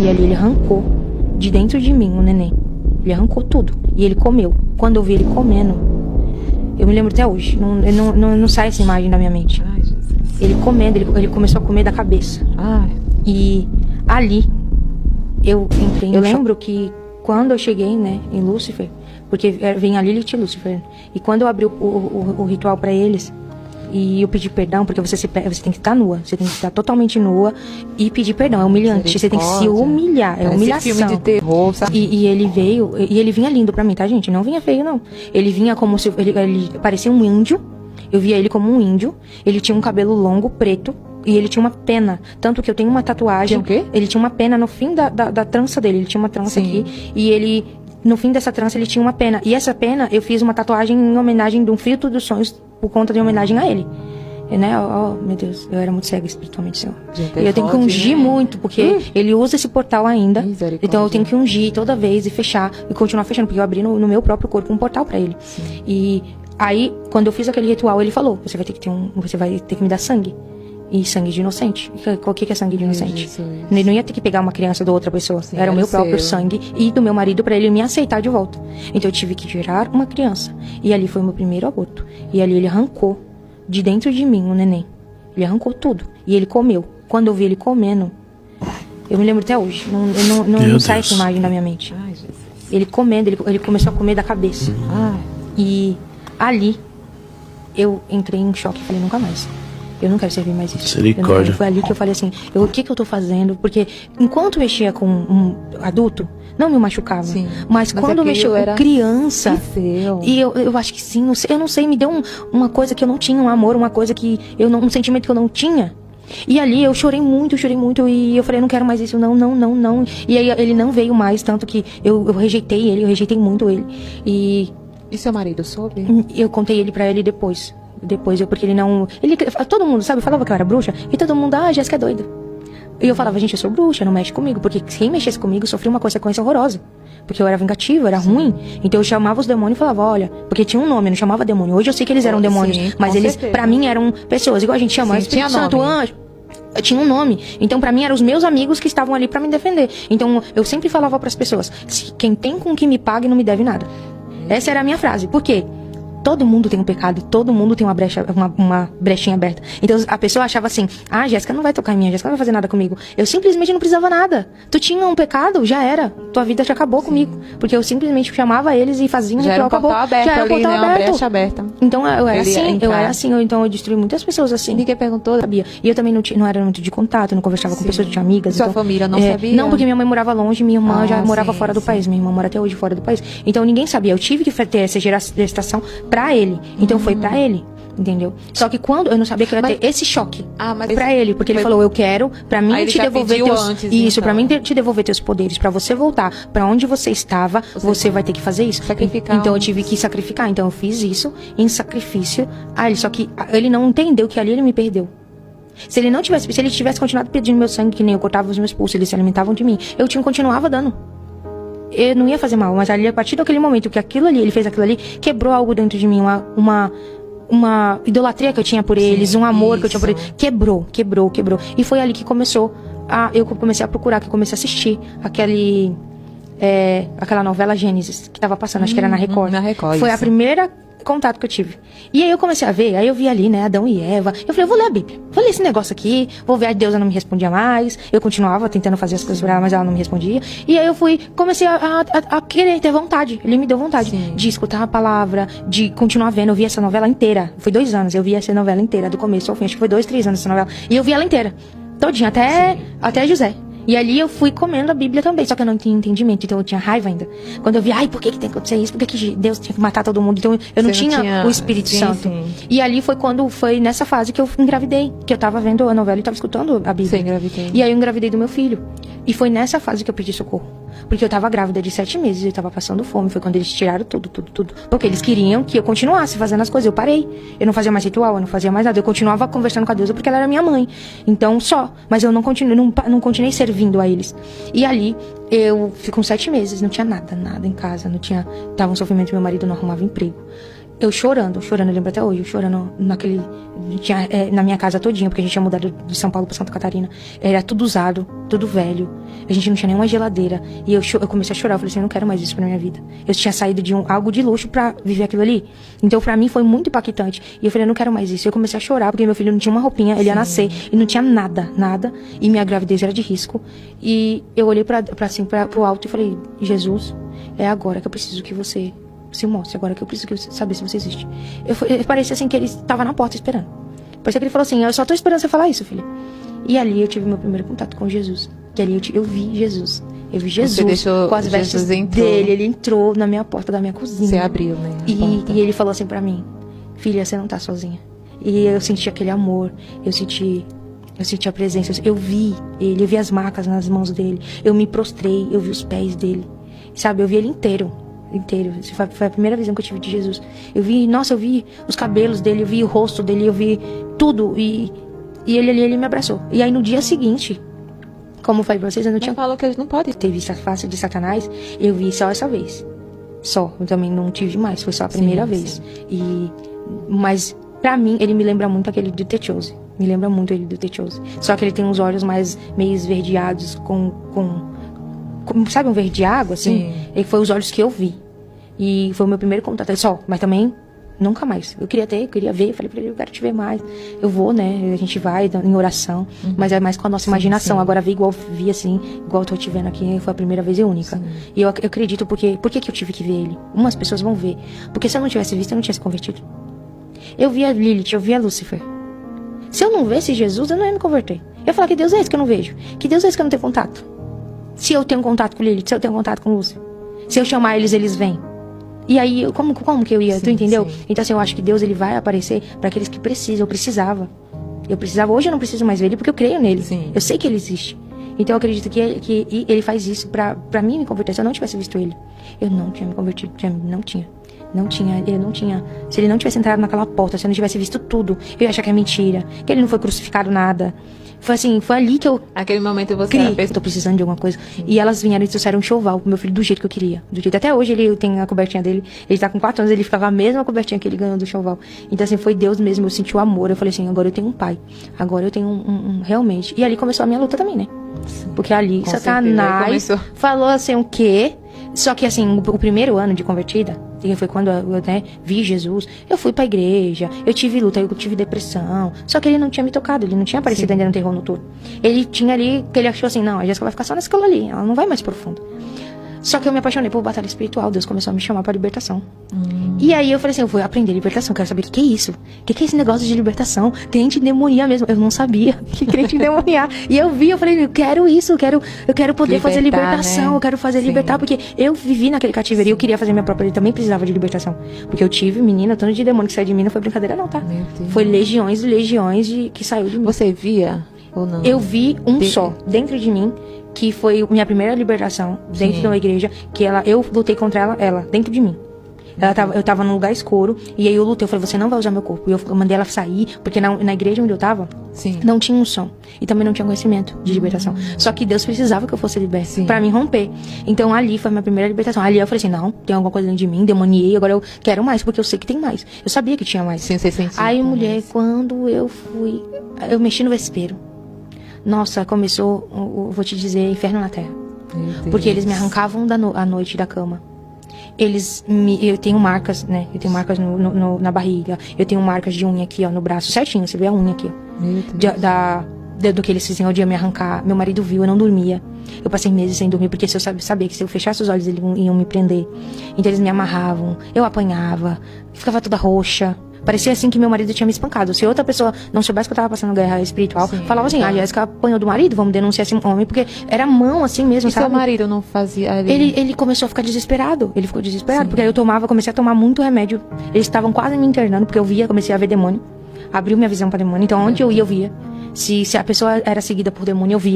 E ali ele arrancou de dentro de mim o neném. Ele arrancou tudo. E ele comeu. Quando eu vi ele comendo, eu me lembro até hoje. Não sai essa imagem da minha mente. Ai, Jesus. Ele comendo, ele começou a comer da cabeça. Ai. E ali eu entrei. Eu lembro que quando eu cheguei, né, em Lúcifer, porque vem a Lilith e Lúcifer, e quando eu abri o ritual pra eles, e eu pedi perdão, porque você tem que estar nua, você tem que estar totalmente nua e pedir perdão, é humilhante, você tem que se humilhar, é humilhação. Filme de terror, sabe? E ele veio, e ele vinha lindo pra mim, tá, gente? Não vinha feio, não. Ele vinha como se, ele parecia um índio, eu via ele como um índio, ele tinha um cabelo longo, preto, e ele tinha uma pena, tanto que eu tenho uma tatuagem. Tinha o quê? Ele tinha uma pena no fim da trança dele, ele tinha uma trança Sim. aqui, e ele, no fim dessa trança, ele tinha uma pena, e essa pena, eu fiz uma tatuagem em homenagem de um filtro dos sonhos, por conta de homenagem a ele. Né? Oh, meu Deus, eu era muito cega espiritualmente, Senhor. E eu tenho que ungir muito, porque ele usa esse portal ainda. Então eu tenho que ungir toda vez e fechar, e continuar fechando, porque eu abri no meu próprio corpo um portal pra ele. Sim. E aí, quando eu fiz aquele ritual, ele falou: você vai ter que me dar sangue. E sangue de inocente. O que é sangue de inocente? Ele não ia ter que pegar uma criança de outra pessoa. Sim, era o meu próprio sangue e do meu marido pra ele me aceitar de volta. Então eu tive que gerar uma criança. E ali foi o meu primeiro aborto. E ali ele arrancou de dentro de mim o neném. Ele arrancou tudo. E ele comeu. Quando eu vi ele comendo, eu me lembro até hoje. Não sai essa imagem da minha mente. Ai, Jesus. Ele comendo, ele começou a comer da cabeça. Ai. E ali eu entrei em choque e falei: nunca mais. Eu não quero servir mais isso. Misericórdia. Foi ali que eu falei assim: o que eu tô fazendo? Porque enquanto mexia com um adulto, não me machucava. Sim. Mas quando mexeu com criança, e eu acho que sim, eu não sei, me deu uma coisa que eu não tinha, um amor, uma coisa que um sentimento que eu não tinha. E ali eu chorei muito, e eu falei: não quero mais isso, não. E aí ele não veio mais, tanto que eu rejeitei ele, eu rejeitei muito ele. E seu marido soube? Eu contei ele pra ele depois, porque ele não... todo mundo, sabe, falava que eu era bruxa, e todo mundo: a Jéssica é doida. E eu falava: gente, eu sou bruxa, não mexe comigo, porque quem mexesse comigo sofria uma consequência horrorosa. Porque eu era vingativa, era ruim. Então eu chamava os demônios e falava: olha, porque tinha um nome, eu não chamava demônio. Hoje eu sei que eles eram demônios, mas eles, pra mim, eram pessoas, igual a gente chama, Espírito Santo, anjo. Tinha um nome. Então pra mim eram os meus amigos que estavam ali pra me defender. Então eu sempre falava pras pessoas: quem tem com que me pague não me deve nada. Essa era a minha frase. Por quê? Todo mundo tem um pecado, todo mundo tem uma brechinha aberta. Então a pessoa achava assim: ah, Jéssica não vai tocar em mim, a Jéssica não vai fazer nada comigo. Eu simplesmente não precisava nada. Tu tinha um pecado, já era. Tua vida já acabou comigo. Porque eu simplesmente chamava eles e fazia um ritual, acabou. Já era um portal aberto. Uma brecha aberta. Então eu era assim, então eu destruí muitas pessoas assim. Ninguém perguntou, sabia. E eu também não era muito de contato, não conversava com pessoas, de amigas. Sua família não sabia? Não, porque minha mãe morava longe, minha irmã já morava fora do país. Minha irmã mora até hoje fora do país. Então ninguém sabia. Eu tive que ter essa gestação pra ele. Então foi pra ele, entendeu? Só que quando eu não sabia que eu ia ter esse choque pra ele, porque ele falou: eu quero, pra mim te devolver pra mim te devolver teus poderes, pra você voltar pra onde você estava, você vai ter que fazer isso. Sacrificar. Então eu tive que sacrificar. Então eu fiz isso em sacrifício a ele. Só que ele não entendeu que ali ele me perdeu. Se ele tivesse continuado pedindo meu sangue, que nem eu cortava os meus pulsos, eles se alimentavam de mim, continuava dando. Eu não ia fazer mal, mas ali, a partir daquele momento que ele fez aquilo ali, quebrou algo dentro de mim, uma idolatria que eu tinha por eles, um amor que eu tinha por eles, quebrou. E foi ali que eu comecei a procurar, que eu comecei a assistir aquela novela Gênesis, que tava passando, acho que era na Record. Foi a primeira contato que eu tive. E aí eu comecei a ver, aí eu vi ali, né, Adão e Eva. Eu falei: eu vou ler a Bíblia, vou ler esse negócio aqui, vou ver. A Deus não me respondia mais. Eu continuava tentando fazer as coisas pra ela, mas ela não me respondia. E aí eu comecei a querer ter vontade. Ele me deu vontade de escutar a palavra, de continuar vendo. Eu vi essa novela inteira. Foi 2 anos, eu vi essa novela inteira, do começo ao fim. Acho que foi 2, 3 anos essa novela. E eu vi ela inteira, todinha, até José. E ali eu fui comendo a Bíblia também, só que eu não tinha entendimento, então eu tinha raiva ainda. Quando eu vi: por que tem que acontecer isso? Por que Deus tinha que matar todo mundo? Então eu não tinha o Espírito Santo. E ali foi nessa fase que eu engravidei, que eu tava vendo a novela e tava escutando a Bíblia. E aí eu engravidei do meu filho. E foi nessa fase que eu pedi socorro. Porque eu tava grávida de 7 meses, eu tava passando fome. Foi quando eles tiraram tudo. Porque eles queriam que eu continuasse fazendo as coisas. Eu parei. Eu não fazia mais ritual, eu não fazia mais nada. Eu continuava conversando com a deusa porque ela era minha mãe. Então, mas eu não continuei servindo a eles. E ali, eu fiquei com 7 meses, não tinha nada em casa. Tava um sofrimento, meu marido não arrumava emprego. Eu chorando, eu lembro até hoje, eu chorando naquele... Tinha, na minha casa todinha, porque a gente tinha mudado de São Paulo pra Santa Catarina. Era tudo usado, tudo velho. A gente não tinha nenhuma geladeira. E eu comecei a chorar, eu falei assim, eu não quero mais isso pra minha vida. Eu tinha saído de algo de luxo pra viver aquilo ali. Então, pra mim, foi muito impactante. E eu falei, eu não quero mais isso. Eu comecei a chorar, porque meu filho não tinha uma roupinha, ele ia nascer. E não tinha nada, nada. E minha gravidez era de risco. E eu olhei pro alto e falei, Jesus, é agora que eu preciso que você... se mostre agora, que eu preciso saber se você existe. Parecia assim que ele estava na porta esperando. Parecia que ele falou assim, eu só tô esperando você falar isso, filha. E ali eu tive meu primeiro contato com Jesus. Que ali eu vi Jesus. Eu vi Jesus com as vestes dele. Ele entrou na minha porta da minha cozinha. Você abriu, né? E ele falou assim pra mim, filha, você não tá sozinha. E eu senti aquele amor, eu senti a presença, eu vi ele, eu vi as marcas nas mãos dele, eu me prostrei, eu vi os pés dele, sabe, eu vi ele inteiro. Foi a primeira visão que eu tive de Jesus. Eu vi os cabelos dele, eu vi o rosto dele, eu vi tudo. E ele me abraçou. E aí no dia seguinte, como eu falei pra vocês, eu não tinha... falou que a gente não pode ter visto a face de Satanás. Eu vi só essa vez. Só. Eu também não tive mais. Foi só a primeira vez. Mas pra mim, ele me lembra muito aquele do The Chosen. Me lembra muito ele do The Chosen. Só que ele tem uns olhos mais meio esverdeados sabe, um verde de água, assim? E foi os olhos que eu vi. E foi o meu primeiro contato. Só, mas também, nunca mais. Eu queria ver, falei pra ele, eu quero te ver mais. Eu vou, né? A gente vai em oração. Mas é mais com a nossa imaginação. Agora ver igual vi, assim, igual eu tô te vendo aqui, foi a primeira vez e única. E eu acredito, por que eu tive que ver ele? Umas pessoas vão ver. Porque se eu não tivesse visto, eu não tinha se convertido. Eu vi a Lilith, eu vi a Lúcifer. Se eu não visse Jesus, eu não ia me converter. Eu ia falar, que Deus é esse que eu não vejo? Que Deus é esse que eu não tenho contato? Se eu tenho contato com Lilith, se eu tenho contato com Lúcifer, se eu chamar eles vêm. E aí, como que eu ia? Tu entendeu? Então, assim, eu acho que Deus, ele vai aparecer para aqueles que precisam. Eu precisava. Hoje eu não preciso mais ver ele, porque eu creio nele. Eu sei que ele existe. Então, eu acredito que ele faz isso pra mim me converter. Se eu não tivesse visto ele, eu não tinha me convertido. Não tinha. Se ele não tivesse entrado naquela porta, se eu não tivesse visto tudo, eu ia achar que é mentira. Que ele não foi crucificado, nada. Foi assim, foi ali que eu... Aquele momento você fez... Tô precisando de alguma coisa. E elas vieram e trouxeram um enxoval pro meu filho do jeito que eu queria. Até hoje ele tem a cobertinha dele. Ele tá com 4 anos, ele ficava a mesma cobertinha que ele ganhou do enxoval. Então assim, foi Deus mesmo, eu senti o amor. Eu falei assim, agora eu tenho um pai. Agora eu tenho realmente. E ali começou a minha luta também, né? Porque ali Satanás falou assim, o quê? Só que assim, o primeiro ano de convertida, que foi quando eu vi Jesus, eu fui pra igreja, eu tive luta, eu tive depressão. Só que ele não tinha me tocado, ele não tinha aparecido ainda no terror noturno. Ele tinha ali, que ele achou assim, não, a Jéssica vai ficar só nessa escola ali, ela não vai mais profundo. Só que eu me apaixonei por batalha espiritual, Deus começou a me chamar pra libertação. E aí eu falei assim, eu vou aprender libertação, quero saber o que é isso. O que é esse negócio de libertação? Crente endemoniar mesmo. Eu não sabia que crente endemoniar. E eu vi, eu falei, eu quero isso, eu quero poder fazer libertação, né? Eu quero fazer libertar, porque eu vivi naquele cativeiro, eu queria fazer minha própria, eu também precisava de libertação. Porque eu tive, menina, tanto de demônio que saiu de mim, não foi brincadeira não, tá? Foi legiões e legiões que saiu de mim. Você via ou não? Eu vi só, dentro de mim, que foi minha primeira libertação, dentro de uma igreja, que eu lutei contra ela dentro de mim. Eu tava num lugar escuro, e aí eu lutei, eu falei, você não vai usar meu corpo. E eu mandei ela sair, porque na igreja onde eu tava, não tinha unção. E também não tinha conhecimento de libertação. Só que Deus precisava que eu fosse liberta, pra mim romper. Então ali foi a minha primeira libertação. Ali eu falei assim, não, tem alguma coisa dentro de mim, demoniei, agora eu quero mais, porque eu sei que tem mais. Eu sabia que tinha mais. Você sentiu. Aí, mulher, quando eu mexi no vespeiro. Nossa, começou, vou te dizer, inferno na terra. Porque eles me arrancavam à noite da cama. Eu tenho marcas, né? Eu tenho marcas na barriga. Eu tenho marcas de unha aqui, ó, no braço. Certinho, você vê a unha aqui, ó. Do que eles fizeram o dia me arrancar. Meu marido viu, eu não dormia. Eu passei meses sem dormir, porque se eu sabia que se eu fechasse os olhos, eles iam me prender. Então eles me amarravam, eu apanhava, ficava toda roxa. Parecia assim que meu marido tinha me espancado. Se outra pessoa não soubesse que eu tava passando guerra espiritual, falava assim, a Jéssica apanhou do marido, vamos denunciar esse homem, porque era mão assim mesmo, sabe? Seu marido não fazia... Ele começou a ficar desesperado. Ele ficou desesperado, porque aí comecei a tomar muito remédio. Eles estavam quase me internando, porque comecei a ver demônio. Abriu minha visão pra demônio. Então, onde eu ia, eu via. Se a pessoa era seguida por demônio, eu via.